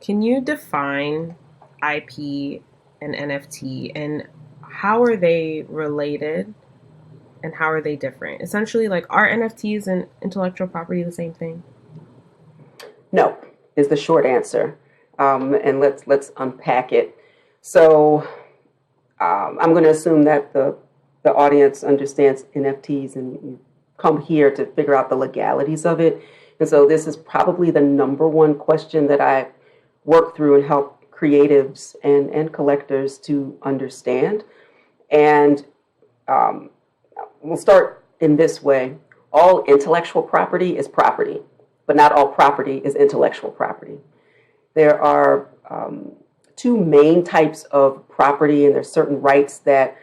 Can you define IP and NFT, and how are they related and how are they different? Essentially, like, are NFTs and intellectual property the same thing? No, is the short answer. And let's unpack it. So I'm going to assume that the audience understands NFTs and you come here to figure out the legalities of it. And so this is probably the number one question that I work through and help creatives and collectors to understand. And we'll start in this way. All intellectual property is property, but not all property is intellectual property. There are two main types of property, and there's certain rights that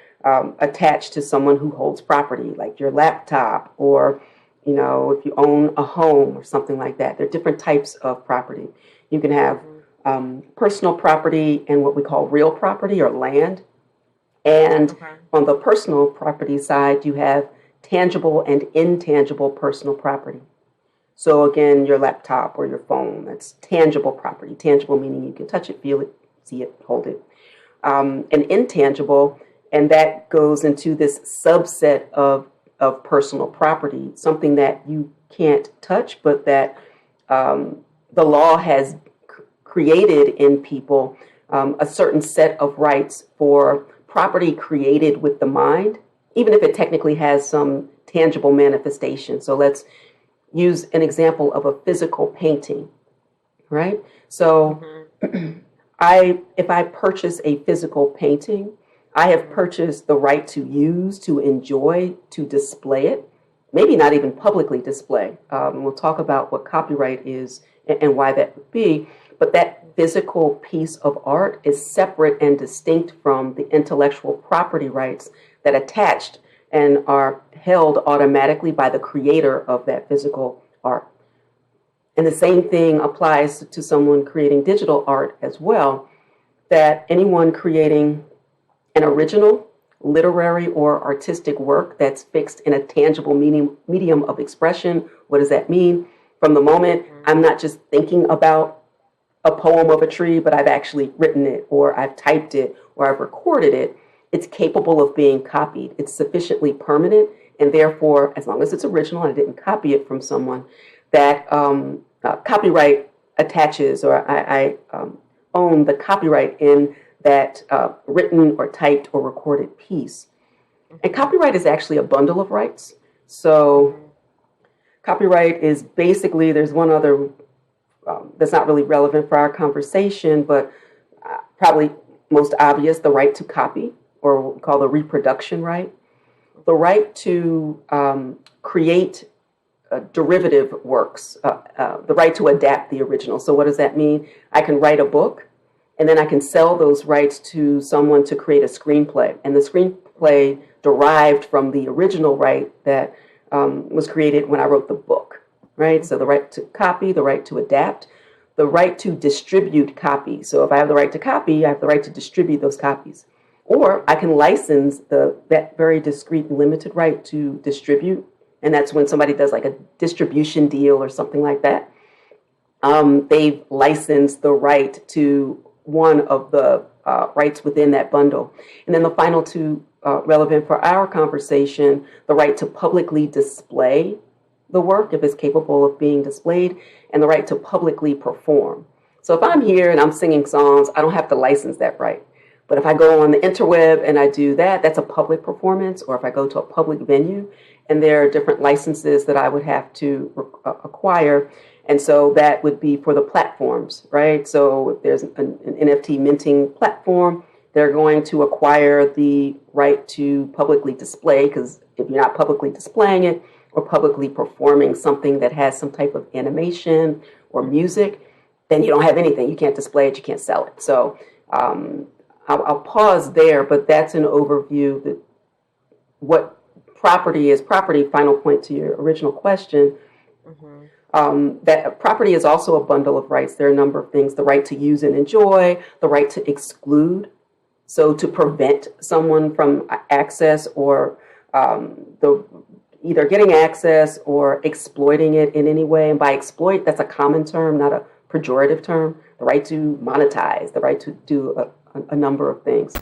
attach to someone who holds property, like your laptop, or if you own a home or something like that. There are different types of property. You can have personal property and what we call real property or land. And Okay. on the personal property side, you have tangible and intangible personal property. So again, your laptop or your phone, that's tangible property. Tangible meaning you can touch it, feel it, see it, hold it. And intangible, and that goes into this subset of personal property, something that you can't touch, but that the law has created in people a certain set of rights for property created with the mind, even if it technically has some tangible manifestation. So let's use an example of a physical painting, right? So if I purchase a physical painting, I have purchased the right to use, to enjoy, to display it, maybe not even publicly display. We'll talk about what copyright is and why that would be. But that physical piece of art is separate and distinct from the intellectual property rights that attached and are held automatically by the creator of that physical art. And the same thing applies to someone creating digital art as well, that anyone creating an original literary or artistic work that's fixed in a tangible medium of expression. What does that mean? From the moment I'm not just thinking about a poem of a tree, but I've actually written it, or I've typed it, or I've recorded it, it's capable of being copied. It's sufficiently permanent, and therefore, as long as it's original and I didn't copy it from someone, that copyright attaches, or I own the copyright in that written or typed or recorded piece. And copyright is actually a bundle of rights. So copyright is basically, there's one other that's not really relevant for our conversation, but probably most obvious, the right to copy, or what we call the reproduction right. The right to create derivative works, the right to adapt the original. So what does that mean? I can write a book, and then I can sell those rights to someone to create a screenplay. And the screenplay derived from the original right that was created when I wrote the book, right? So the right to copy, the right to adapt, the right to distribute copies. So if I have the right to copy, I have the right to distribute those copies. Or I can license that very discrete limited right to distribute. And that's when somebody does like a distribution deal or something like that. They've licensed the right to one of the rights within that bundle. And then the final two relevant for our conversation, the right to publicly display the work if it's capable of being displayed, and the right to publicly perform. So if I'm here and I'm singing songs, I don't have to license that right. But if I go on the interweb and I do that, that's a public performance. Or if I go to a public venue, and there are different licenses that I would have to acquire. And so that would be for the platforms, right? So if there's an NFT minting platform, they're going to acquire the right to publicly display, because if you're not publicly displaying it or publicly performing something that has some type of animation or music, then you don't have anything. You can't display it, you can't sell it. So I'll pause there, but that's an overview that what property is. Property, final point to your original question, that property is also a bundle of rights. There are a number of things: the right to use and enjoy, the right to exclude, so to prevent someone from access or either getting access or exploiting it in any way. And by exploit, that's a common term, not a pejorative term, the right to monetize, the right to do a number of things.